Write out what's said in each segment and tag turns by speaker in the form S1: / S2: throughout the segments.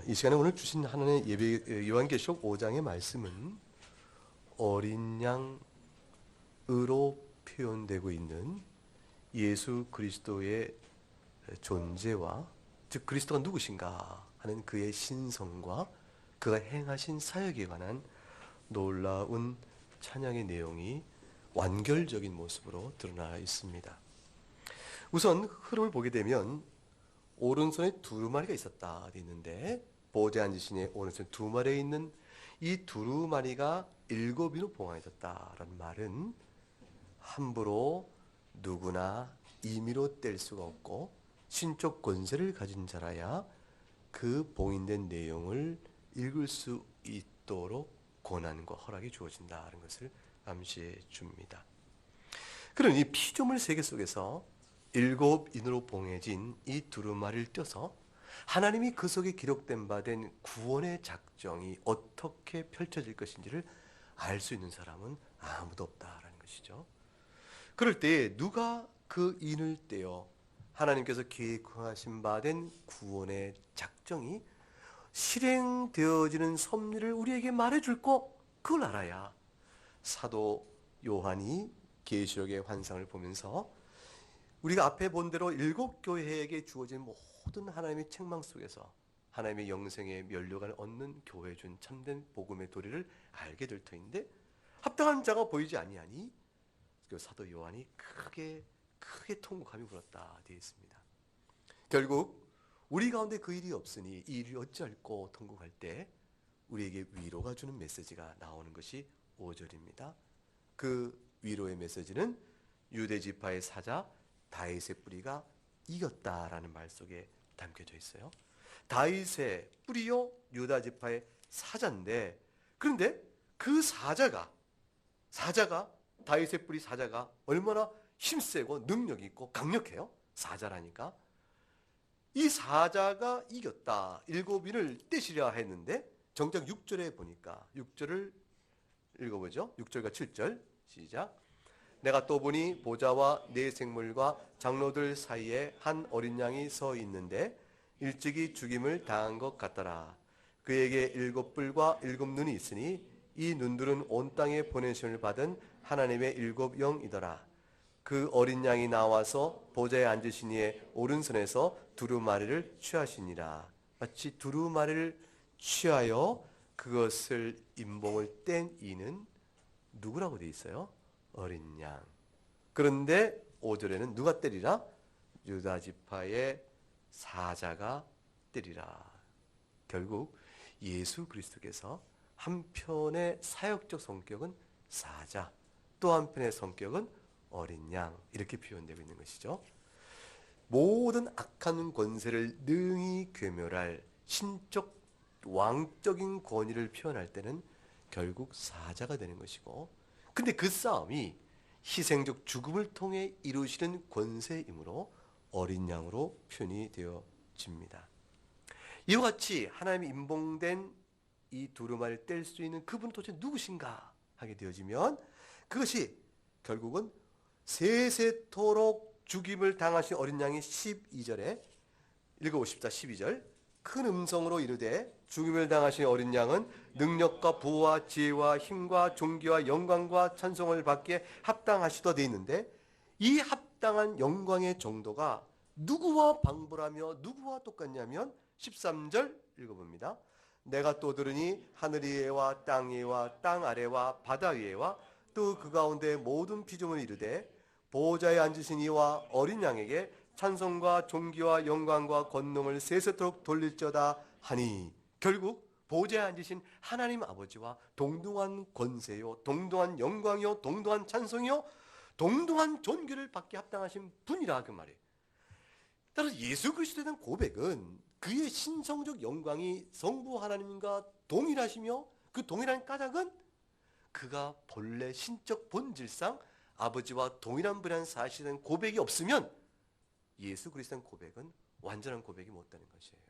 S1: 이 시간에 오늘 주신 하나님의 예배 요한계시록 5장의 말씀은 어린 양으로 표현되고 있는 예수 그리스도의 존재와, 즉 그리스도가 누구신가 하는 그의 신성과 그가 행하신 사역에 관한 놀라운 찬양의 내용이 완결적인 모습으로 드러나 있습니다. 우선 흐름을 보게 되면 오른손에 두루마리가 있었다 되어 있는데, 보좌에 앉으신 이의 오른손 두루마리에 있는 이 두루마리가 7인으로 봉하여졌다라는 말은 함부로 누구나 임의로 뗄 수가 없고 신적 권세를 가진 자라야 그 봉인된 내용을 읽을 수 있도록 권한과 허락이 주어진다는 것을 암시해 줍니다. 그러니 피조물 세계 속에서 7인으로 봉해진 이 두루마리를 떼서 하나님이 그 속에 기록된 바 된 구원의 작정이 어떻게 펼쳐질 것인지를 알 수 있는 사람은 아무도 없다라는 것이죠. 그럴 때 누가 그 인을 떼어 하나님께서 계획하신 바 된 구원의 작정이 실행되어지는 섭리를 우리에게 말해줄고, 그걸 알아야 사도 요한이 계시록의 환상을 보면서 우리가 앞에 본 대로 7교회에게 주어진 모든 하나님의 책망 속에서 하나님의 영생의 면류관을 얻는 교회에 준 참된 복음의 도리를 알게 될 터인데, 합당한 자가 보이지 아니하니 그 사도 요한이 크게 통곡함이 불었다 되어 있습니다. 결국 우리 가운데 그 일이 없으니 이 일이 어찌할꼬 통곡할 때 우리에게 위로가 주는 메시지가 나오는 것이 5절입니다. 그 위로의 메시지는 유대 지파의 사자 다윗의 뿌리가 이겼다라는 말 속에 담겨져 있어요. 다윗의 뿌리요 유다 지파의 사자인데, 그런데 그 사자가 다윗의 뿌리 사자가 얼마나 힘세고 능력이 있고 강력해요. 사자라니까. 이 사자가 이겼다. 7인을 떼시려 했는데 정작 6절에 보니까 6절을 읽어보죠. 6절과 7절 시작. 내가 또 보니 보좌와 네 생물과 장로들 사이에 한 어린 양이 서 있는데 일찍이 죽임을 당한 것 같더라. 그에게 7뿔과 7눈이 있으니 이 눈들은 온 땅에 보내심을 받은 하나님의 7영이더라. 그 어린 양이 나와서 보좌에 앉으신 이의 오른손에서 두루마리를 취하시니라. 마치 두루마리를 취하여 그것을 임봉을 뗀 이는 누구라고 되어 있어요? 어린 양. 그런데 5절에는 누가 때리라? 유다 지파의 사자가 때리라. 결국 예수 그리스도께서 한편의 사역적 성격은 사자, 또 한편의 성격은 어린 양, 이렇게 표현되고 있는 것이죠. 모든 악한 권세를 능히 괴멸할 신적 왕적인 권위를 표현할 때는 결국 사자가 되는 것이고, 근데 그 싸움이 희생적 죽음을 통해 이루시는 권세이므로 어린 양으로 표현이 되어집니다. 이와 같이 하나님이 임봉된 이 두루마리를 뗄 수 있는 그분 도대체 누구신가 하게 되어지면, 그것이 결국은 세세토록 죽임을 당하신 어린 양이 12절에 읽어보십시다. 12절. 큰 음성으로 이르되 죽임을 당하신 어린 양은 능력과 부와 지혜와 힘과 존귀와 영광과 찬송을 받기에 합당하시다 되어 있는데, 이 합당한 영광의 정도가 누구와 방불하며 누구와 똑같냐면 13절 읽어봅니다. 내가 또 들으니 하늘 위에와 땅 위에와 땅 아래와 바다 위에와 또 그 가운데 모든 피조물이 이르되 보호자에 앉으신 이와 어린 양에게 찬송과 존귀와 영광과 권능을 세세토록 돌릴지어다 하니, 결국 보좌에 앉으신 하나님 아버지와 동등한 권세요, 동등한 영광이요, 동등한 찬송이요, 동등한 존귀를 받기 합당하신 분이라 그 말이에요. 따라서 예수 그리스도에 대한 고백은 그의 신성적 영광이 성부 하나님과 동일하시며, 그 동일한 까닭은 그가 본래 신적 본질상 아버지와 동일한 분이라는 사실에 대한 고백이 없으면 예수 그리스도의 고백은 완전한 고백이 못되는 것이에요.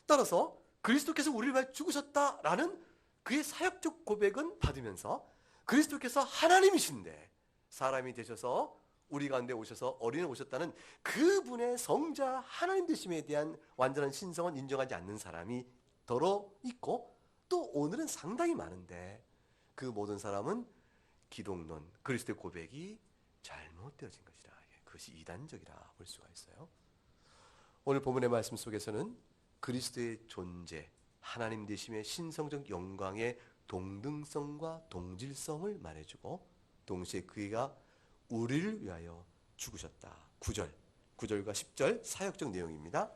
S1: 따라서 그리스도께서 우리를 위하여 죽으셨다라는 그의 사역적 고백은 받으면서, 그리스도께서 하나님이신데 사람이 되셔서 우리 가운데 오셔서 어린애 오셨다는 그분의 성자 하나님 되심에 대한 완전한 신성은 인정하지 않는 사람이 더러 있고, 또 오늘은 상당히 많은데 그 모든 사람은 기독론, 그리스도의 고백이 잘못되어진 것이라, 그것이 이단적이라 볼 수가 있어요. 오늘 본문의 말씀 속에서는 그리스도의 존재, 하나님 되심의 신성적 영광의 동등성과 동질성을 말해주고, 동시에 그가 우리를 위하여 죽으셨다. 9절과 10절 사역적 내용입니다.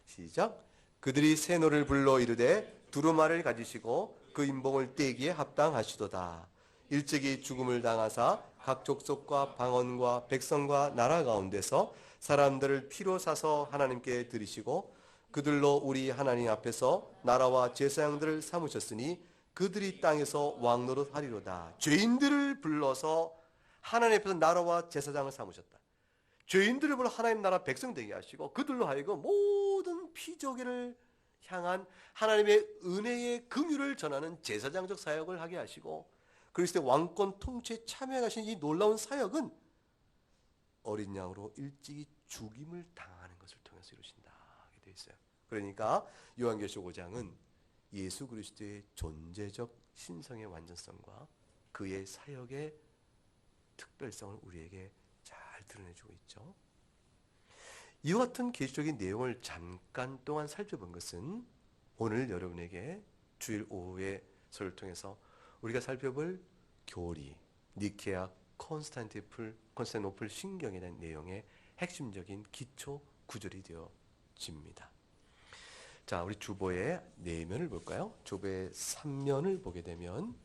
S1: 시작. 그들이 새 노를 불러 이르되 두루마리를 가지시고 그 인봉을 떼기에 합당하시도다. 일찍이 죽음을 당하사 각 족속과 방언과 백성과 나라 가운데서 사람들을 피로 사서 하나님께 드리시고 그들로 우리 하나님 앞에서 나라와 제사장들을 삼으셨으니 그들이 땅에서 왕노릇 하리로다. 죄인들을 불러서 하나님 앞에서 나라와 제사장을 삼으셨다. 죄인들을 불러 하나님 나라 백성 되게 하시고 그들로 하여금 모든 피조계를 향한 하나님의 은혜의 긍휼을 전하는 제사장적 사역을 하게 하시고, 그리스도의 왕권 통치에 참여하신 이 놀라운 사역은 어린 양으로 일찍이 죽임을 당하는 것을 통해서 이루신다 하게 되어 있어요. 그러니까 요한계시록 5장은 예수 그리스도의 존재적 신성의 완전성과 그의 사역의 특별성을 우리에게 잘 드러내주고 있죠. 이와 같은 계시적인 내용을 잠깐 동안 살펴본 것은 오늘 여러분에게 주일 오후의 설을 통해서 우리가 살펴볼 교리, 니케아 콘스탄티노플 신경에 대한 내용의 핵심적인 기초 구절이 되어집니다. 자, 우리 주보의 내면을 볼까요? 주보의 3면을 보게 되면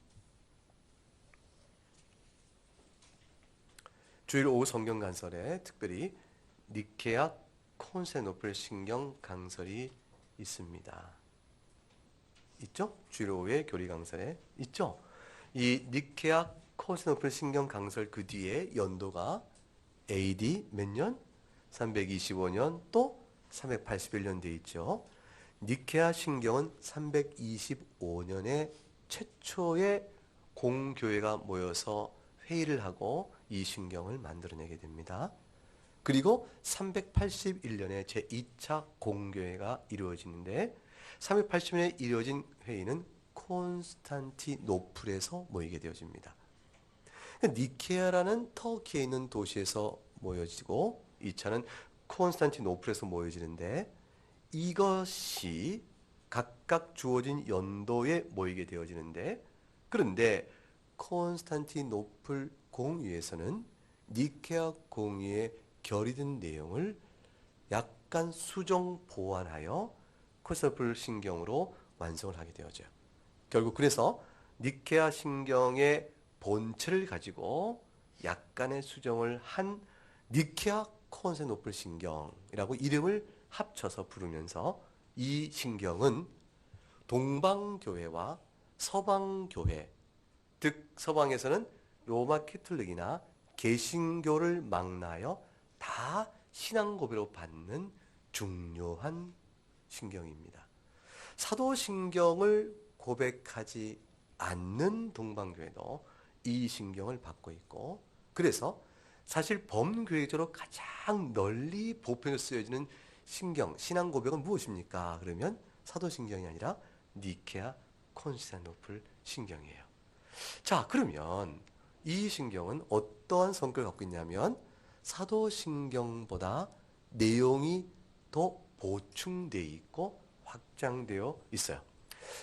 S1: 주일 오후 성경 강설에 특별히 니케아 콘스탄티노플 신경 강설이 있습니다. 있죠? 주일 오후의 교리 강설에 있죠? 이 니케아 콘스탄티노플 신경 강설 그 뒤에 연도가 AD 몇 년? 325년 또 381년 돼 있죠. 니케아 신경은 325년에 최초의 공교회가 모여서 회의를 하고 이 신경을 만들어내게 됩니다. 그리고 381년에 제2차 공교회가 이루어지는데 380년에 이루어진 회의는 콘스탄티노플에서 모이게 되어집니다. 니케아라는 터키에 있는 도시에서 모여지고 2차는 콘스탄티노플에서 모여지는데 이것이 각각 주어진 연도에 모이게 되어지는데, 그런데 콘스탄티노플 공의에서는 니케아 공의에 결의된 내용을 약간 수정 보완하여 콘스탄티노플 신경으로 완성을 하게 되어져요. 결국 그래서 니케아 신경의 본체를 가지고 약간의 수정을 한 니케아 콘스탄티노플 신경이라고 이름을 합쳐서 부르면서 이 신경은 동방교회와 서방교회, 즉 서방에서는 로마 캐톨릭이나 개신교를 망라하여 다 신앙 고백으로 받는 중요한 신경입니다. 사도신경을 고백하지 않는 동방교회도 이 신경을 받고 있고, 그래서 사실 범교회적으로 가장 널리 보편적으로 쓰여지는 신경, 신앙 고백은 무엇입니까? 그러면 사도신경이 아니라 니케아 콘스탄티노플 신경이에요. 자, 그러면 이 신경은 어떠한 성격을 갖고 있냐면 사도신경보다 내용이 더 보충되어 있고 확장되어 있어요.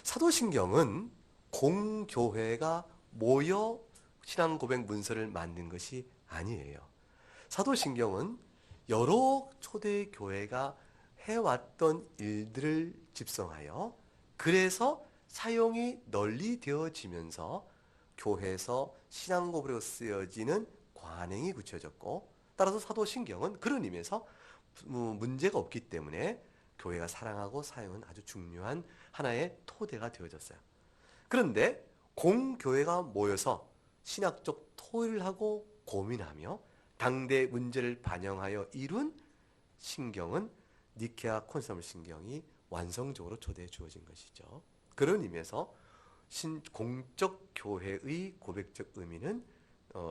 S1: 사도신경은 공교회가 모여 신앙 고백 문서를 만든 것이 아니에요. 사도신경은 여러 초대 교회가 해왔던 일들을 집성하여 그래서 사용이 널리 되어지면서 교회에서 신앙 고백으로 쓰여지는 관행이 굳혀졌고, 따라서 사도신경은 그런 의미에서 문제가 없기 때문에 교회가 사랑하고 사용은 아주 중요한 하나의 토대가 되어졌어요. 그런데 공교회가 모여서 신학적 토의를 하고 고민하며 당대 문제를 반영하여 이룬 신경은 니케아 콘스탄티노플 신경이 완성적으로 초대해 주어진 것이죠. 그런 의미에서 공적 교회의 고백적 의미는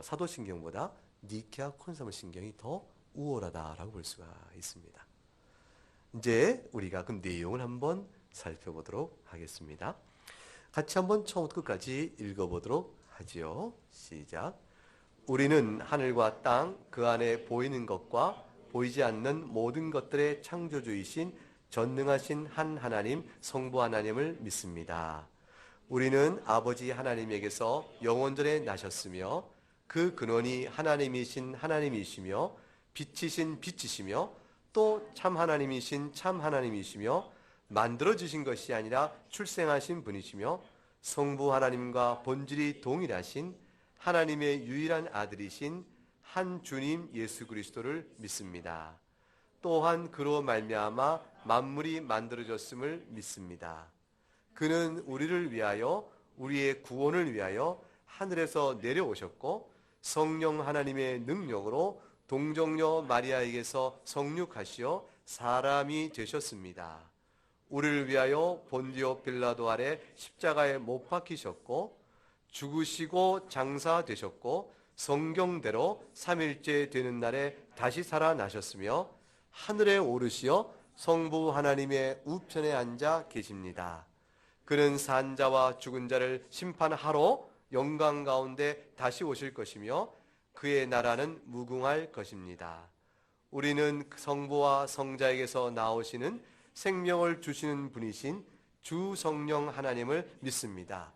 S1: 사도신경보다 니케아 콘서물 신경이 더 우월하다라고 볼 수가 있습니다. 이제 우리가 그 내용을 한번 살펴보도록 하겠습니다. 같이 한번 처음부터 끝까지 읽어보도록 하지요. 시작. 우리는 하늘과 땅, 그 안에 보이는 것과 보이지 않는 모든 것들의 창조주이신 전능하신 한 하나님, 성부 하나님을 믿습니다. 우리는 아버지 하나님에게서 영원전에 나셨으며 그 근원이 하나님이신 하나님이시며 빛이신 빛이시며 또 참 하나님이신 참 하나님이시며 만들어지신 것이 아니라 출생하신 분이시며 성부 하나님과 본질이 동일하신 하나님의 유일한 아들이신 한 주님 예수 그리스도를 믿습니다. 또한 그로 말미암아 만물이 만들어졌음을 믿습니다. 그는 우리를 위하여 우리의 구원을 위하여 하늘에서 내려오셨고 성령 하나님의 능력으로 동정녀 마리아에게서 성육하시어 사람이 되셨습니다. 우리를 위하여 본디오 빌라도 아래 십자가에 못 박히셨고 죽으시고 장사되셨고 성경대로 3일째 되는 날에 다시 살아나셨으며 하늘에 오르시어 성부 하나님의 우편에 앉아 계십니다. 그는 산자와 죽은 자를 심판하러 영광 가운데 다시 오실 것이며 그의 나라는 무궁할 것입니다. 우리는 성부와 성자에게서 나오시는 생명을 주시는 분이신 주 성령 하나님을 믿습니다.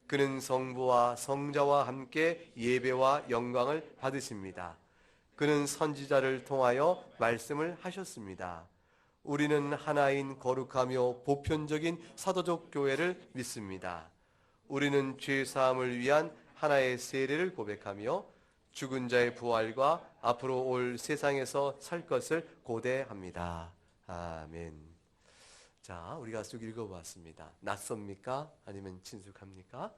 S1: 그는 성부와 성자와 함께 예배와 영광을 받으십니다. 그는 선지자를 통하여 말씀을 하셨습니다. 우리는 하나인 거룩하며 보편적인 사도적 교회를 믿습니다. 우리는 죄 사함을 위한 하나의 세례를 고백하며 죽은 자의 부활과 앞으로 올 세상에서 살 것을 고대합니다. 아멘. 자, 우리가 쭉 읽어봤습니다. 낯섭니까? 아니면 친숙합니까?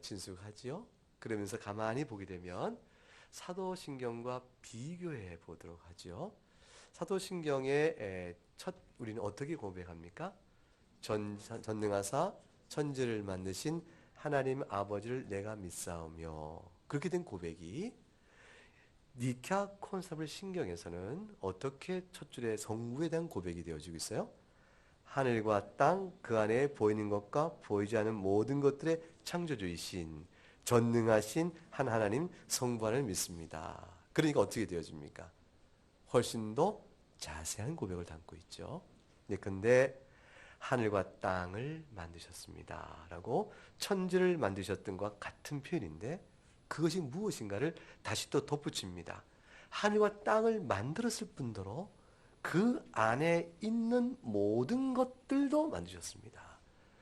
S1: 친숙하지요? 그러면서 가만히 보게 되면 사도신경과 비교해 보도록 하죠. 사도신경의 우리는 어떻게 고백합니까? 전능하사 천지를 만드신 하나님 아버지를 내가 믿사오며, 그렇게 된 고백이 니케아 콘서블 신경에서는 어떻게 첫 줄에 성부에 대한 고백이 되어지고 있어요? 하늘과 땅, 그 안에 보이는 것과 보이지 않는 모든 것들의 창조주이신 전능하신 한 하나님 성부를 믿습니다. 그러니까 어떻게 되어집니까? 훨씬 더 자세한 고백을 담고 있죠. 근데 하늘과 땅을 만드셨습니다 라고 천지를 만드셨던 것과 같은 표현인데 그것이 무엇인가를 다시 또 덧붙입니다. 하늘과 땅을 만들었을 뿐더러 그 안에 있는 모든 것들도 만드셨습니다.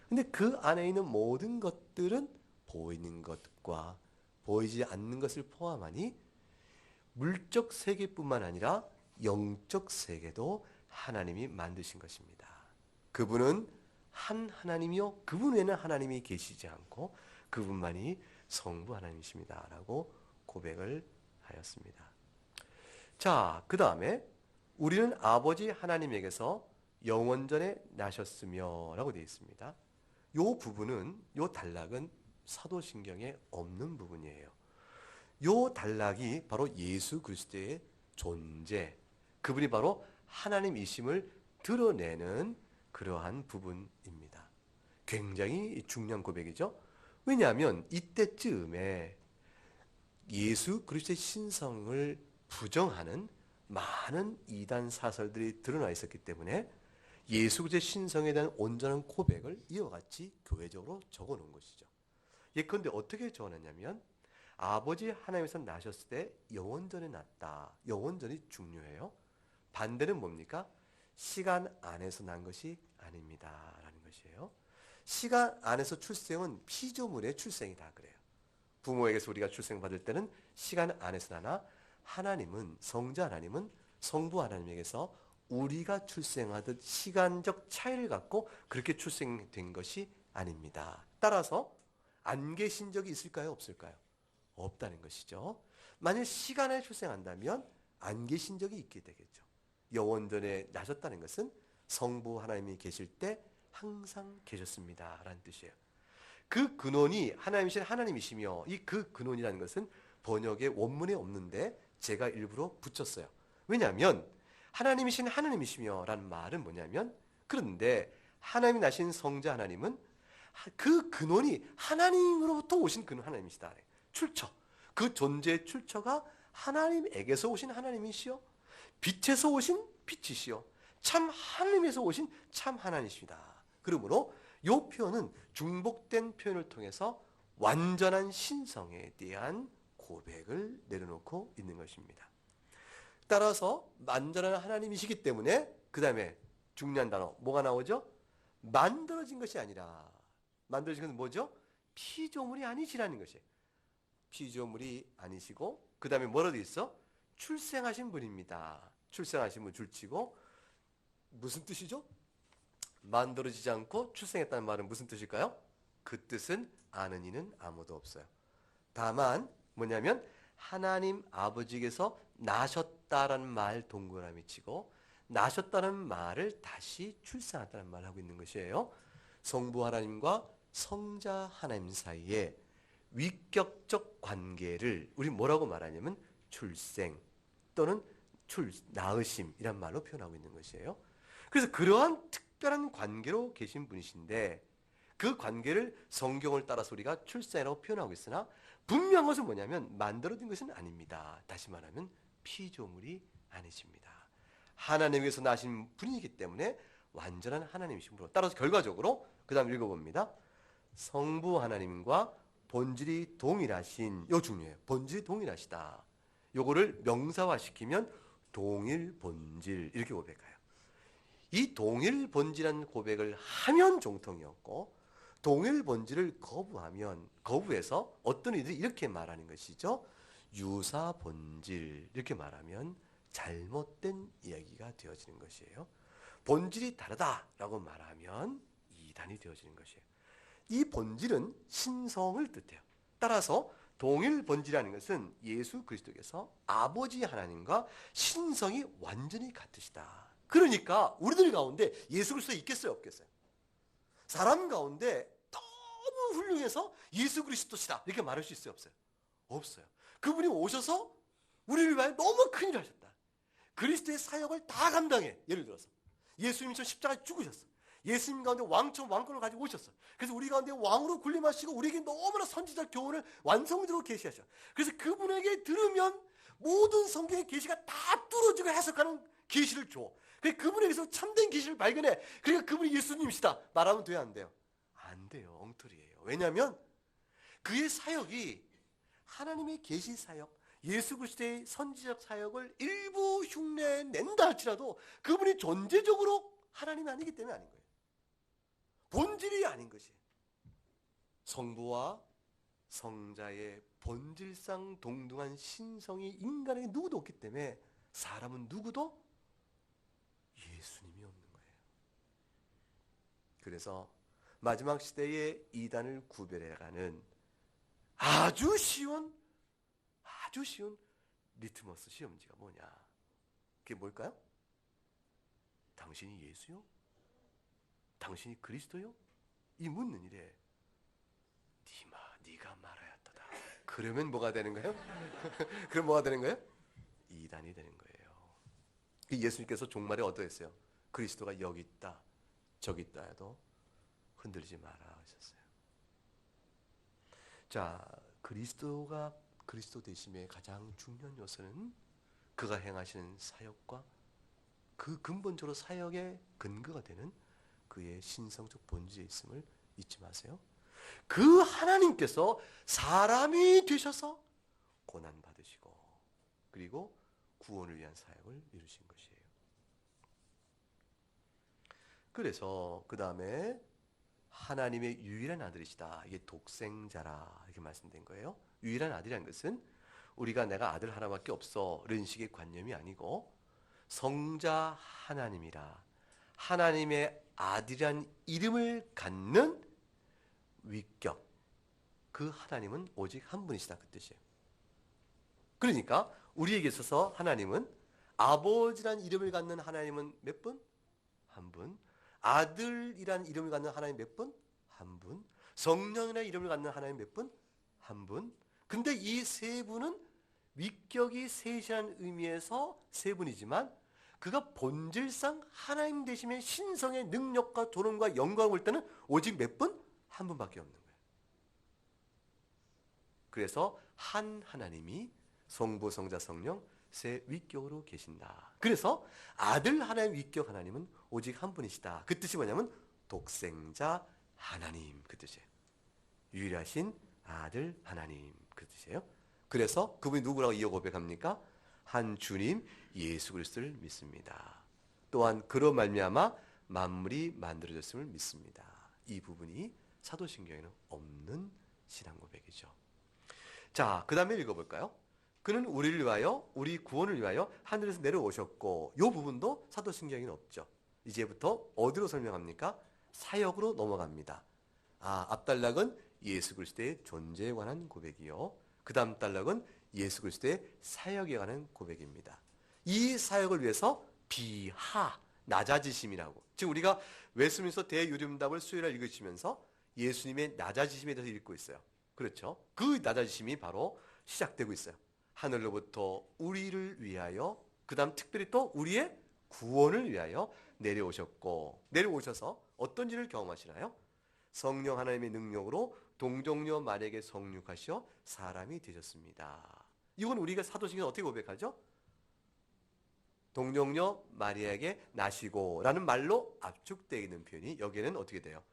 S1: 근데 그 안에 있는 모든 것들은 보이는 것과 보이지 않는 것을 포함하니 물적 세계뿐만 아니라 영적 세계도 하나님이 만드신 것입니다. 그분은 한 하나님이요, 그분 외에는 하나님이 계시지 않고 그분만이 성부 하나님이십니다 라고 고백을 하였습니다. 자, 그 다음에 우리는 아버지 하나님에게서 영원전에 나셨으며 라고 되어 있습니다. 요 부분은, 요 단락은 사도신경에 없는 부분이에요. 요 단락이 바로 예수 그리스도의 존재, 그분이 바로 하나님이심을 드러내는 그러한 부분입니다. 굉장히 중요한 고백이죠. 왜냐하면 이때쯤에 예수 그리스도의 신성을 부정하는 많은 이단 사설들이 드러나 있었기 때문에 예수 그리스도의 신성에 대한 온전한 고백을 이와 같이 교회적으로 적어놓은 것이죠. 예컨대 어떻게 적어놨냐면 아버지 하나님에서 나셨을 때 영원전에 났다. 영원전이 중요해요. 반대는 뭡니까? 시간 안에서 난 것이 아닙니다 라는 것이에요. 시간 안에서 출생은 피조물의 출생이다 그래요. 부모에게서 우리가 출생받을 때는 시간 안에서 나나 하나님은, 성자 하나님은 성부 하나님에게서 우리가 출생하듯 시간적 차이를 갖고 그렇게 출생된 것이 아닙니다. 따라서 안 계신 적이 있을까요? 없을까요? 없다는 것이죠. 만일 시간에 출생한다면 안 계신 적이 있게 되겠죠. 영원전에 나셨다는 것은 성부 하나님이 계실 때 항상 계셨습니다 라는 뜻이에요. 그 근원이 하나님이신 하나님이시며 이 그 근원이라는 것은 번역의 원문에 없는데 제가 일부러 붙였어요. 왜냐하면 하나님이신 하나님이시며 라는 말은 뭐냐면, 그런데 하나님이 나신 성자 하나님은 그 근원이 하나님으로부터 오신 그 하나님이시다. 출처, 그 존재의 출처가 하나님에게서 오신 하나님이시여, 빛에서 오신 빛이시여, 참 하나님에서 오신 참 하나님이십니다. 그러므로 이 표현은 중복된 표현을 통해서 완전한 신성에 대한 고백을 내려놓고 있는 것입니다. 따라서 완전한 하나님이시기 때문에 그 다음에 중요한 단어 뭐가 나오죠? 만들어진 것이 아니라, 만들어진 것은 뭐죠? 피조물이 아니시라는 것이에요. 피조물이 아니시고 그 다음에 뭐라도 있어? 출생하신 분입니다. 출생하신 분 줄치고, 무슨 뜻이죠? 만들어지지 않고 출생했다는 말은 무슨 뜻일까요? 그 뜻은 아는 이는 아무도 없어요. 다만 뭐냐면 하나님 아버지께서 나셨다라는 말 동그라미 치고, 나셨다는 말을 다시 출생했다는 말을 하고 있는 것이에요. 성부 하나님과 성자 하나님 사이에 위격적 관계를 우리 뭐라고 말하냐면 출생 또는 낳으심이란 말로 표현하고 있는 것이에요. 그래서 그러한 특별한 관계로 계신 분이신데, 그 관계를 성경을 따라서 우리가 출생이라고 표현하고 있으나 분명한 것은 뭐냐면 만들어진 것은 아닙니다. 다시 말하면 피조물이 아니십니다. 하나님께서 나신 분이기 때문에 완전한 하나님이시므로, 따라서 결과적으로 그 다음 읽어봅니다. 성부 하나님과 본질이 동일하신, 요 중요해요. 본질이 동일하시다. 요거를 명사화시키면 동일 본질 이렇게 고백해요. 이 동일 본질이라는 고백을 하면 정통이었고, 동일 본질을 거부해서 어떤 이들이 이렇게 말하는 것이죠. 유사 본질 이렇게 말하면 잘못된 이야기가 되어지는 것이에요. 본질이 다르다라고 말하면 이단이 되어지는 것이에요. 이 본질은 신성을 뜻해요. 따라서 동일 본질이라는 것은 예수 그리스도께서 아버지 하나님과 신성이 완전히 같으시다. 그러니까 우리들 가운데 예수 그리스도 있겠어요, 없겠어요? 사람 가운데 너무 훌륭해서 예수 그리스도시다 이렇게 말할 수 있어요, 없어요? 없어요. 그분이 오셔서 우리를 위하여 너무 큰 일을 하셨다. 그리스도의 사역을 다 감당해. 예를 들어서 예수님처럼 십자가에 죽으셨어. 예수님 가운데 왕처럼 왕권을 가지고 오셨어. 그래서 우리 가운데 왕으로 군림하시고 우리에게 너무나 선지자 교훈을 완성적으로 계시하셔. 그래서 그분에게 들으면 모든 성경의 계시가 다 뚫어지고 해석하는 계시를 줘. 그래서 그분에게서 참된 계시를 발견해. 그러니까 그분이 예수님이시다 말하면 돼요, 안 돼요? 안 돼요. 엉터리예요. 왜냐하면 그의 사역이 하나님의 계시 사역, 예수 그리스도의 선지적 사역을 일부 흉내낸다 할지라도 그분이 존재적으로 하나님이 아니기 때문에 아닌 거예요. 본질이 아닌 것이. 성부와 성자의 본질상 동등한 신성이 인간에게 누구도 없기 때문에 사람은 누구도 예수님이 없는 거예요. 그래서 마지막 시대의 이단을 구별해가는 아주 쉬운 리트머스 시험지가 뭐냐? 그게 뭘까요? 당신이 예수요? 당신이 그리스도요? 이 묻는 일에 네가 말하였다. 그러면 뭐가 되는 거예요? 그럼 뭐가 되는 거예요? 이단이 되는 거예요. 예수님께서 종말에 어떠했어요? 그리스도가 여기 있다, 저기 있다 해도 흔들리지 마라 하셨어요. 자, 그리스도가 그리스도 되심의 가장 중요한 요소는 그가 행하시는 사역과 그 근본적으로 사역의 근거가 되는 그의 신성적 본질에 있음을 잊지 마세요. 그 하나님께서 사람이 되셔서 고난 받으시고 그리고 구원을 위한 사역을 이루신 것이에요. 그래서 그 다음에 하나님의 유일한 아들이시다. 이게 독생자라 이렇게 말씀된 거예요. 유일한 아들이라는 것은 우리가 내가 아들 하나밖에 없어 이런 식의 관념이 아니고, 성자 하나님이라 하나님의 아들이란 이름을 갖는 위격, 그 하나님은 오직 한 분이시다 그 뜻이에요. 그러니까 우리에게 있어서 하나님은 아버지란 이름을 갖는 하나님은 몇 분? 한 분. 아들이란 이름을 갖는 하나님 몇 분? 한 분. 성령이라는 이름을 갖는 하나님 몇 분? 한 분. 근데 이 세 분은 위격이 셋이라는 의미에서 세 분이지만 그가 본질상 하나님 되심의 신성의 능력과 도름과 영광을 볼 때는 오직 몇 분? 한 분밖에 없는 거예요. 그래서 한 하나님이 성부, 성자, 성령 세 위격으로 계신다. 그래서 아들 하나님 위격 하나님은 오직 한 분이시다. 그 뜻이 뭐냐면 독생자 하나님 그 뜻이에요. 유일하신 아들 하나님 그 뜻이에요. 그래서 그분이 누구라고 이어 고백합니까? 한 주님 예수 그리스도를 믿습니다. 또한 그로 말미암아 만물이 만들어졌음을 믿습니다. 이 부분이 사도신경에는 없는 신앙 고백이죠. 자, 그 다음에 읽어볼까요? 그는 우리를 위하여 우리 구원을 위하여 하늘에서 내려오셨고 이 부분도 사도신경에는 없죠. 이제부터 어디로 설명합니까? 사역으로 넘어갑니다. 앞 단락은 예수 그리스도의 존재에 관한 고백이요. 그 다음 단락은 예수 그리스도의 사역에 관한 고백입니다. 이 사역을 위해서 비하, 낮아지심이라고. 지금 우리가 웨스민스터 대유림답을 수요일에 읽으시면서 예수님의 낮아지심에 대해서 읽고 있어요. 그렇죠? 그 낮아지심이 바로 시작되고 있어요. 하늘로부터 우리를 위하여, 그 다음 특별히 또 우리의 구원을 위하여 내려오셨고, 내려오셔서 어떤 일을 경험하시나요? 성령 하나님의 능력으로 동정녀 마리아에게 성육하시어 사람이 되셨습니다. 이건 우리가 사도신경에 어떻게 고백하죠? 동정녀 마리아에게 나시고 라는 말로 압축되어 있는 표현이 여기에는 어떻게 돼요?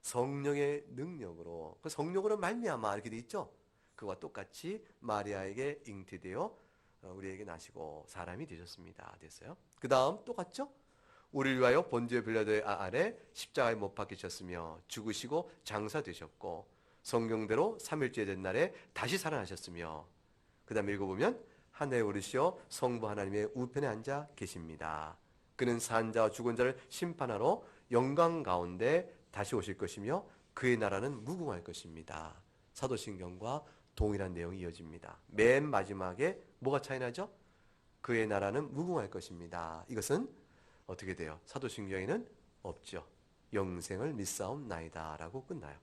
S1: 성령의 능력으로, 그 성령으로 말미암아 이렇게 돼 있죠? 그와 똑같이 마리아에게 잉태되어 우리에게 나시고 사람이 되셨습니다. 됐어요? 그 다음 똑같죠? 우리를 위하여 본디오 빌라도의 아래 십자가에 못 박히셨으며 죽으시고 장사되셨고 성경대로 3일째 된 날에 다시 살아나셨으며 그 다음에 읽어보면 하늘에 오르시어 성부 하나님의 우편에 앉아 계십니다. 그는 산 자와 죽은 자를 심판하러 영광 가운데 다시 오실 것이며 그의 나라는 무궁할 것입니다. 사도신경과 동일한 내용이 이어집니다. 맨 마지막에 뭐가 차이 나죠? 그의 나라는 무궁할 것입니다. 이것은 어떻게 돼요? 사도신경에는 없죠. 영생을 믿사옵나이다 라고 끝나요.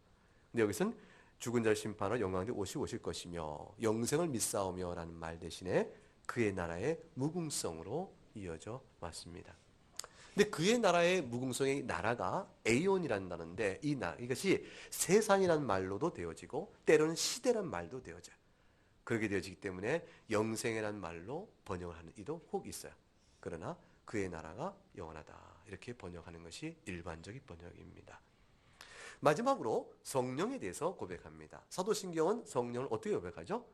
S1: 근데 여기서는 죽은 자를 심판하러 영광에 오실 것이며 영생을 믿사오며 라는 말 대신에 그의 나라의 무궁성으로 이어져 왔습니다. 근데 그의 나라의 무궁성의 나라가 에이온이라는 단어인데 이것이 세상이라는 말로도 되어지고 때로는 시대라는 말도 되어져요. 그렇게 되어지기 때문에 영생이라는 말로 번역을 하는 이도 혹 있어요. 그러나 그의 나라가 영원하다 이렇게 번역하는 것이 일반적인 번역입니다. 마지막으로 성령에 대해서 고백합니다. 사도신경은 성령을 어떻게 고백하죠?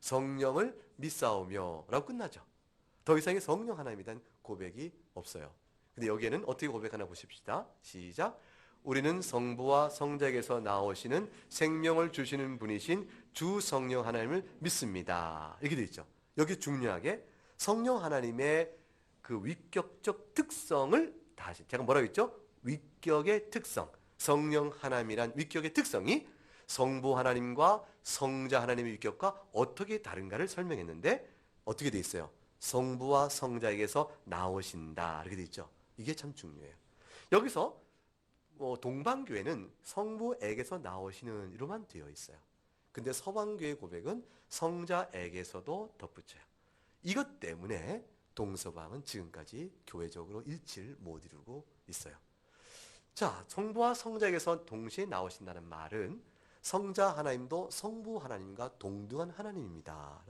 S1: 성령을 믿사오며 라고 끝나죠. 더 이상의 성령 하나님에 대한 고백이 없어요. 근데 여기에는 어떻게 고백하나 보십시다. 시작. 우리는 성부와 성자에게서 나오시는 생명을 주시는 분이신 주 성령 하나님을 믿습니다. 이렇게 되어 있죠. 여기 중요하게 성령 하나님의 그 위격적 특성을 다시 제가 뭐라고 했죠? 위격의 특성. 성령 하나님이란 위격의 특성이 성부 하나님과 성자 하나님의 위격과 어떻게 다른가를 설명했는데 어떻게 돼 있어요? 성부와 성자에게서 나오신다 이렇게 돼 있죠. 이게 참 중요해요. 여기서 동방교회는 성부에게서 나오시는 이로만 되어 있어요. 근데 서방교회 고백은 성자에게서도 덧붙여요. 이것 때문에 동서방은 지금까지 교회적으로 일치를 못 이루고 있어요. 자, 성부와 성자에게서 동시에 나오신다는 말은 성자 하나님도 성부 하나님과 동등한 하나님입니다.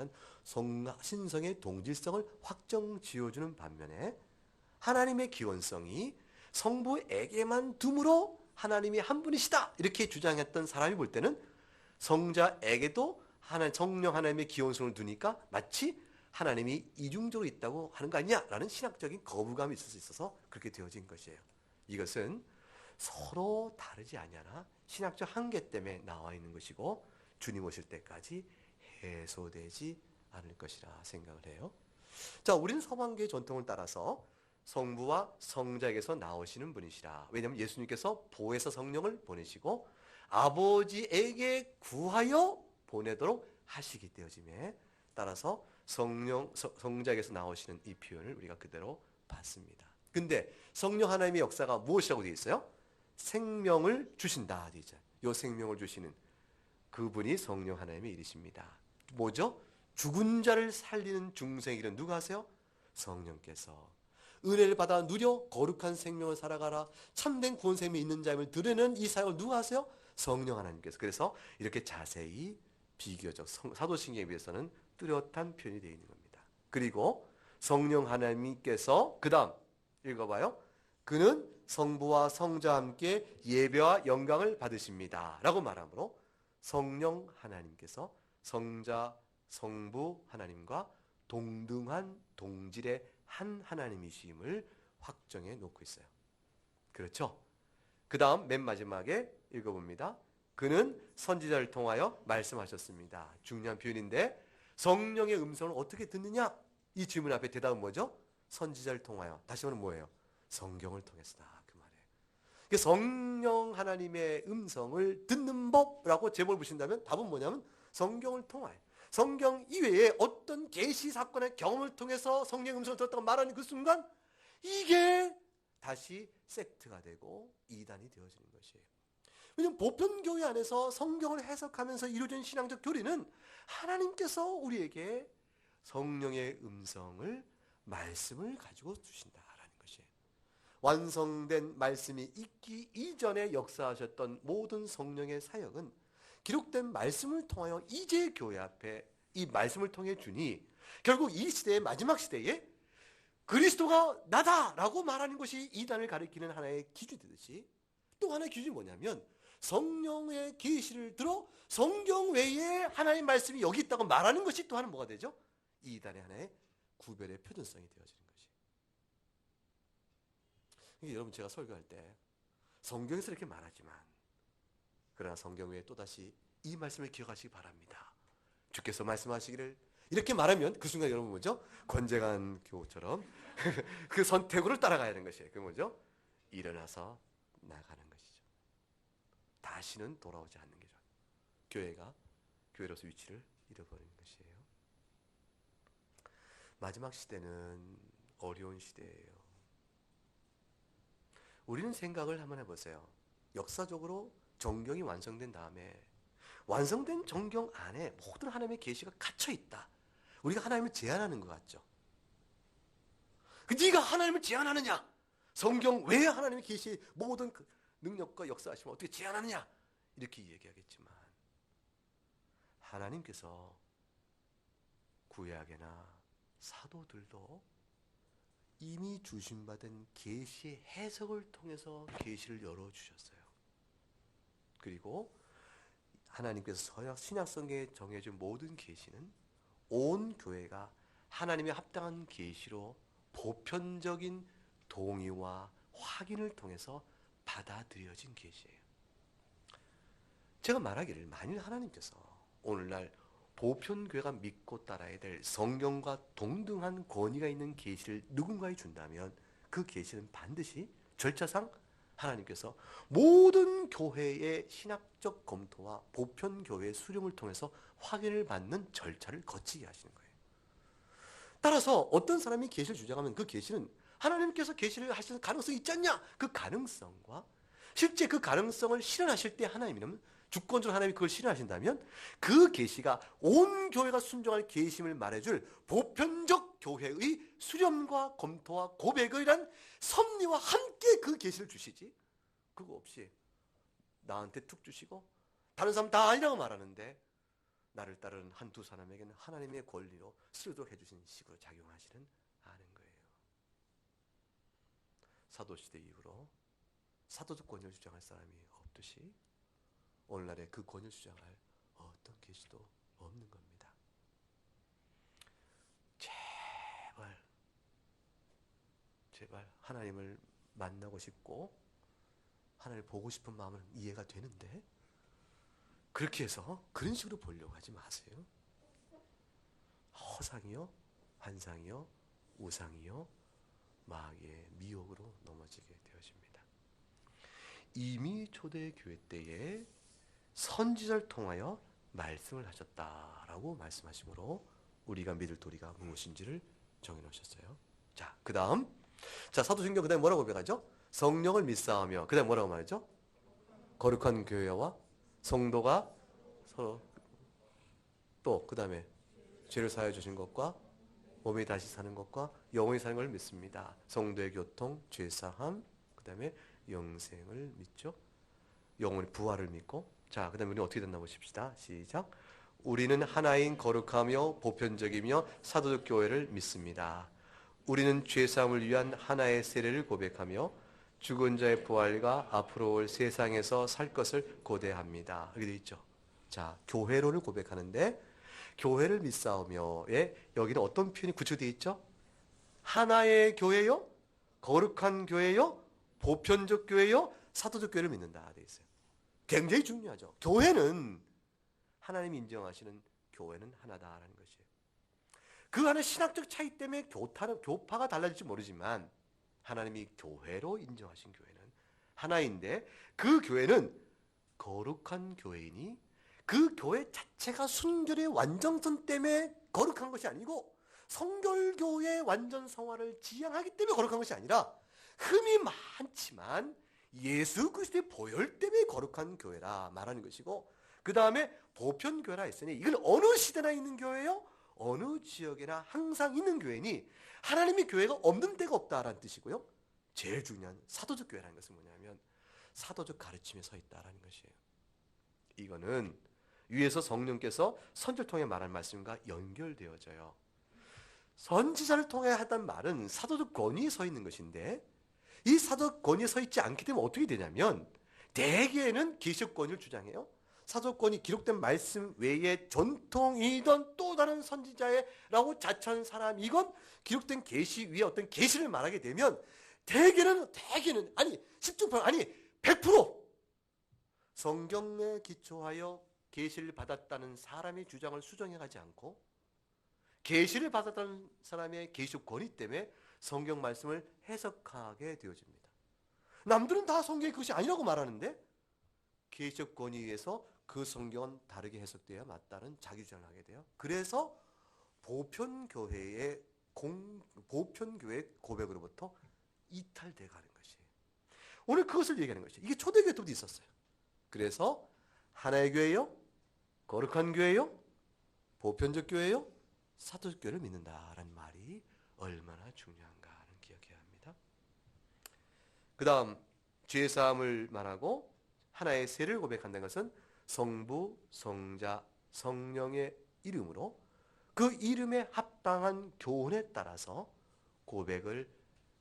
S1: 신성의 동질성을 확정 지어주는 반면에 하나님의 기원성이 성부에게만 둠으로 하나님이 한 분이시다 이렇게 주장했던 사람이 볼 때는 성자에게도 성령 하나님의 기원성을 두니까 마치 하나님이 이중적으로 있다고 하는 거 아니냐라는 신학적인 거부감이 있을 수 있어서 그렇게 되어진 것이에요. 이것은 서로 다르지 않냐나 신학적 한계 때문에 나와 있는 것이고 주님 오실 때까지 해소되지 않을 것이라 생각을 해요. 자, 우리는 서방교의 전통을 따라서 성부와 성자에게서 나오시는 분이시라. 왜냐하면 예수님께서 보혜사 성령을 보내시고 아버지에게 구하여 보내도록 하시기 때문에 따라서 성자에게서 나오시는 이 표현을 우리가 그대로 봤습니다. 근데 성령 하나님의 역사가 무엇이라고 되어 있어요? 생명을 주신다 되어 있잖아요. 이 생명을 주시는 그분이 성령 하나님의 일이십니다. 뭐죠? 죽은 자를 살리는 중생일은 누가 하세요? 성령께서. 은혜를 받아 누려 거룩한 생명을 살아가라. 참된 구원 생명이 있는 자임을 드러내는 이 사역을 누가 하세요? 성령 하나님께서. 그래서 이렇게 자세히 비교적 사도신경에 비해서는 뚜렷한 표현이 되어 있는 겁니다. 그리고 성령 하나님께서 그 다음 읽어봐요. 그는 성부와 성자와 함께 예배와 영광을 받으십니다 라고 말하므로 성령 하나님께서 성자 성부 하나님과 동등한 동질의 한 하나님이심을 확정해 놓고 있어요. 그렇죠? 그 다음 맨 마지막에 읽어봅니다. 그는 선지자를 통하여 말씀하셨습니다. 중요한 표현인데 성령의 음성을 어떻게 듣느냐? 이 질문 앞에 대답은 뭐죠? 선지자를 통하여. 다시 말하면 뭐예요? 성경을 통해서다. 그 말이에요. 성령 하나님의 음성을 듣는 법이라고 제목을 붙인다면 답은 뭐냐면 성경을 통하여. 성경 이외에 어떤 계시 사건의 경험을 통해서 성령의 음성을 들었다고 말하는 그 순간 이게 다시 섹트가 되고 이단이 되어지는 것이에요. 왜냐하면 보편교회 안에서 성경을 해석하면서 이루어진 신앙적 교리는 하나님께서 우리에게 성령의 음성을 말씀을 가지고 주신다라는 것이에요. 완성된 말씀이 있기 이전에 역사하셨던 모든 성령의 사역은 기록된 말씀을 통하여 이제 교회 앞에 이 말씀을 통해 주니 결국 이 시대의 마지막 시대에 그리스도가 나다라고 말하는 것이 이단을 가리키는 하나의 기준이 되듯이 또 하나의 기준이 뭐냐면 성령의 계시를 들어 성경 외에 하나님의 말씀이 여기 있다고 말하는 것이 또 하나는 뭐가 되죠? 이단의 하나의 구별의 표준성이 되어지는 것이에요. 여러분 제가 설교할 때 성경에서 이렇게 말하지만 그러나 성경 외에 또다시 이 말씀을 기억하시기 바랍니다. 주께서 말씀하시기를 이렇게 말하면 그 순간 여러분 뭐죠? 권재관 교우처럼 그 선택으로 따라가야 하는 것이에요. 그 뭐죠? 일어나서 나가는 것이죠. 다시는 돌아오지 않는 거죠. 교회가 교회로서 위치를 잃어버리는 것이에요. 마지막 시대는 어려운 시대예요. 우리는 생각을 한번 해보세요. 역사적으로 정경이 완성된 다음에 완성된 정경 안에 모든 하나님의 계시가 갇혀 있다. 우리가 하나님을 제한하는 것 같죠. 네가 하나님을 제한하느냐? 성경 외에 하나님의 계시 모든 그 능력과 역사하심을 어떻게 제한하느냐? 이렇게 얘기하겠지만 하나님께서 구약에나 사도들도 이미 주신받은 계시의 해석을 통해서 계시를 열어주셨어요. 그리고 하나님께서 서약 신약성경에 정해준 모든 계시는 온 교회가 하나님의 합당한 계시로 보편적인 동의와 확인을 통해서 받아들여진 계시예요. 제가 말하기를 만일 하나님께서 오늘날 보편교회가 믿고 따라야 될 성경과 동등한 권위가 있는 계시를 누군가에 준다면 그 계시는 반드시 절차상 하나님께서 모든 교회의 신학적 검토와 보편교회의 수렴을 통해서 확인을 받는 절차를 거치게 하시는 거예요. 따라서 어떤 사람이 계시를 주장하면 그 계시는 하나님께서 계시를 하시는 가능성이 있지 않냐? 그 가능성과 실제 그 가능성을 실현하실 때 하나님은 주권적으로 하나님이 그걸 실현하신다면 그 계시가 온 교회가 순종할 계심을 말해줄 보편적 교회의 수렴과 검토와 고백을 이란 섭리와 함께 그 계시를 주시지 그거 없이 나한테 툭 주시고 다른 사람 다 아니라고 말하는데 나를 따르는 한두 사람에게는 하나님의 권리로 쓰도록 해주신 식으로 작용하시는 않은 거예요. 사도시대 이후로 사도적 권위를 주장할 사람이 없듯이 오늘날에 그 권위를 주장할 어떤 계시도 없는 겁니다. 제발 하나님을 만나고 싶고 하나님을 보고 싶은 마음은 이해가 되는데 그렇게 해서 그런 식으로 보려고 하지 마세요. 허상이요, 환상이요, 우상이요, 마귀의 미혹으로 넘어지게 되어집니다. 이미 초대교회 때에 선지자를 통하여 말씀을 하셨다라고 말씀하시므로 우리가 믿을 도리가 무엇인지를 정해놓으셨어요. 자, 그 다음 사도신경 그 다음에 뭐라고 고백하죠? 성령을 믿사하며 그 다음에 뭐라고 말하죠? 거룩한 교회와 성도가 서로 또 그 다음에 죄를 사하여 주신 것과 몸이 다시 사는 것과 영원히 사는 걸 믿습니다. 성도의 교통, 죄사함, 그 다음에 영생을 믿죠. 영원히 부활을 믿고. 자, 그 다음에 우리는 어떻게 됐나 보십시다. 시작. 우리는 하나인 거룩하며 보편적이며 사도적 교회를 믿습니다. 우리는 죄사함을 위한 하나의 세례를 고백하며 죽은 자의 부활과 앞으로 올 세상에서 살 것을 고대합니다. 여기 되어 있죠. 자, 교회론을 고백하는데 교회를 믿사오며에 여기는 어떤 표현이 구체되어 있죠? 하나의 교회요? 거룩한 교회요? 보편적 교회요? 사도적 교회를 믿는다 되어 있어요. 굉장히 중요하죠. 교회는 하나님이 인정하시는 교회는 하나다라는 것이에요. 그 안에 신학적 차이 때문에 교파가 달라질지 모르지만 하나님이 교회로 인정하신 교회는 하나인데 그 교회는 거룩한 교회이니 그 교회 자체가 순결의 완전성 때문에 거룩한 것이 아니고 성결교의 완전 성화를 지향하기 때문에 거룩한 것이 아니라 흠이 많지만 예수 그리스도의 보혈 때문에 거룩한 교회라 말하는 것이고, 그 다음에 보편교회라 했으니 이건 어느 시대나 있는 교회요? 어느 지역에나 항상 있는 교회니 하나님의 교회가 없는 데가 없다라는 뜻이고요. 제일 중요한 사도적 교회라는 것은 뭐냐면 사도적 가르침에 서 있다라는 것이에요. 이거는 위에서 성령께서 선지를 통해 말한 말씀과 연결되어져요. 선지자를 통해 하던 말은 사도적 권위에 서 있는 것인데 이 사도적 권위에 서 있지 않기 때문에 어떻게 되냐면 대개는 계시적 권위를 주장해요. 사도적 권위 기록된 말씀 외에 전통이던 또 다른 선지자라고 자처한 사람이건 기록된 계시 위에 어떤 계시를 말하게 되면 대개는 아니 10% 아니 100% 성경에 기초하여 계시를 받았다는 사람의 주장을 수정해가지 않고 계시를 받았다는 사람의 계시적 권위 때문에 성경 말씀을 해석하게 되어집니다. 남들은 다 성경이 그것이 아니라고 말하는데 계시적 권위에서 그 성경은 다르게 해석되어야 맞다는 자기 주장을 하게 돼요. 그래서 보편교회의 고백으로부터 이탈돼 가는 것이에요. 오늘 그것을 얘기하는 것이에요. 이게 초대교회 때부터 있었어요. 그래서 하나의 교회요, 거룩한 교회요, 보편적 교회요, 사도적 교회를 믿는다라는 말이 얼마나 중요한가를 기억해야 합니다. 그 다음 죄사함을 말하고 하나의 세를 고백한다는 것은 성부, 성자, 성령의 이름으로 그 이름에 합당한 교훈에 따라서 고백을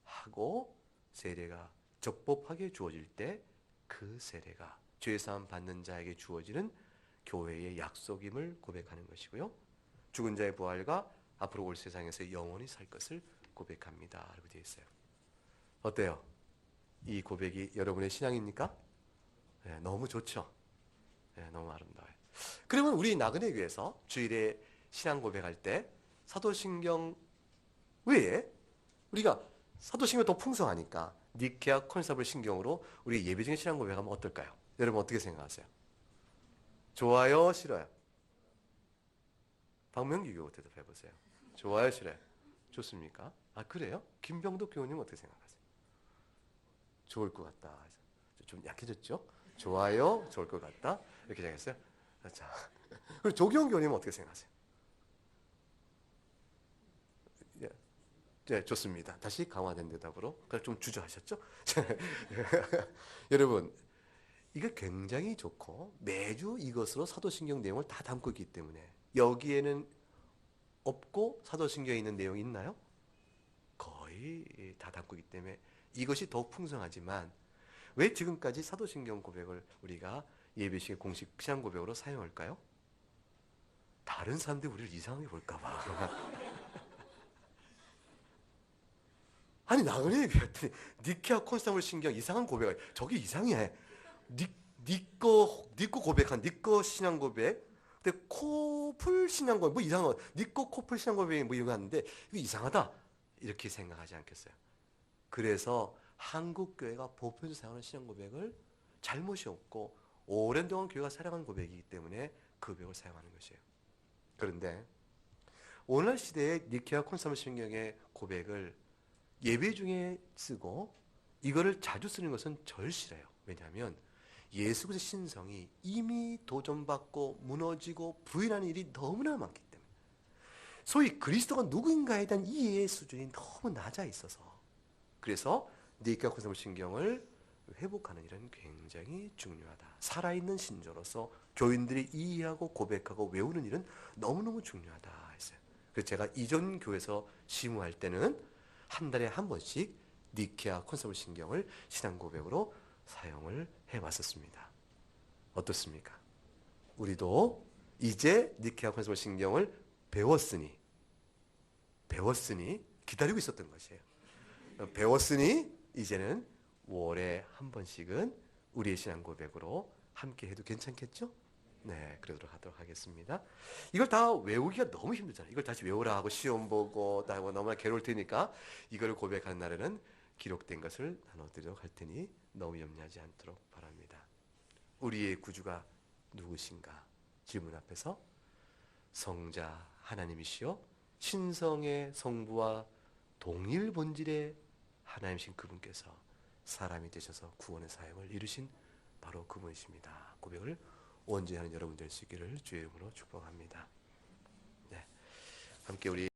S1: 하고 세례가 적법하게 주어질 때 그 세례가 죄사함 받는 자에게 주어지는 교회의 약속임을 고백하는 것이고요. 죽은 자의 부활과 앞으로 올 세상에서 영원히 살 것을 고백합니다. 라고 되어 있어요. 어때요? 이 고백이 여러분의 신앙입니까? 네, 너무 좋죠? 네, 너무 아름다워요. 그러면 우리 나그네 교회에서 주일에 신앙 고백할 때 사도신경 외에 우리가 사도신경이 더 풍성하니까 니케아 콘서블 신경으로 우리 예배 중에 신앙 고백하면 어떨까요? 여러분 어떻게 생각하세요? 좋아요? 싫어요? 박명기 교우 대답해 보세요. 좋아요? 싫어요? 좋습니까? 아 그래요? 김병덕 교우님 어떻게 생각하세요? 좋을 것 같다. 좀 약해졌죠? 좋아요? 좋을 것 같다. 이렇게 생각했어요. 자, 그리고 조기용 교우님은 어떻게 생각하세요? 네, 좋습니다. 다시 강화된 대답으로. 좀 주저하셨죠? 여러분, 이거 굉장히 좋고 매주 이것으로 사도신경 내용을 다 담고 있기 때문에 여기에는 없고 사도신경에 있는 내용이 있나요? 거의 다 담고 있기 때문에 이것이 더욱 풍성하지만 왜 지금까지 사도신경 고백을 우리가 예배식의 공식 신앙 고백으로 사용할까요? 다른 사람들이 우리를 이상하게 볼까 봐. 아니 나그네 얘기했더니 니케아 콘스탄불 신경 이상한 고백, 저게 이상해. 니꺼 고백한 니꺼 신앙 고백, 근데 코풀 신앙 고백 뭐 이상한 니꺼 코풀 신앙 고백이 뭐 이거 하는데 이거 이상하다 이렇게 생각하지 않겠어요? 그래서 한국 교회가 보편적으로 사용하는 신앙 고백을 잘못이 없고 오랜 동안 교회가 사랑한 고백이기 때문에 그 고백을 사용하는 것이에요. 그런데 오늘날 시대의 니케아 콘스탄불 신경의 고백을 예배 중에 쓰고 이거를 자주 쓰는 것은 절실해요. 왜냐하면 예수 그리스도의 신성이 이미 도전받고 무너지고 부인하는 일이 너무나 많기 때문에, 소위 그리스도가 누구인가에 대한 이해의 수준이 너무 낮아 있어서, 그래서 니케아 콘스탄티노신경을 회복하는 일은 굉장히 중요하다. 살아있는 신조로서 교인들이 이해하고 고백하고 외우는 일은 너무너무 중요하다 했어요. 그래서 제가 이전 교회에서 심우할 때는 한 달에 한 번씩 니케아 콘스탄티노신경을 신앙 고백으로 사용을 해왔었습니다. 어떻습니까? 우리도 이제 니케아 콘스탄티노신경을 배웠으니 기다리고 있었던 것이에요. 배웠으니 이제는 월에 한 번씩은 우리의 신앙 고백으로 함께 해도 괜찮겠죠? 네, 그러도록 하도록 하겠습니다. 이걸 다 외우기가 너무 힘들잖아요. 이걸 다시 외우라 하고 시험 보고 다 하고 너무나 괴로울 테니까 이걸 고백하는 날에는 기록된 것을 나눠드리도록 할 테니 너무 염려하지 않도록 바랍니다. 우리의 구주가 누구신가? 질문 앞에서 성자 하나님이시요 신성의 성부와 동일 본질의 하나님이신 그분께서 사람이 되셔서 구원의 사역을 이루신 바로 그분이십니다. 고백을 온전히 하는 여러분 될 수 있기를 주의 이름으로 축복합니다. 네, 함께 우리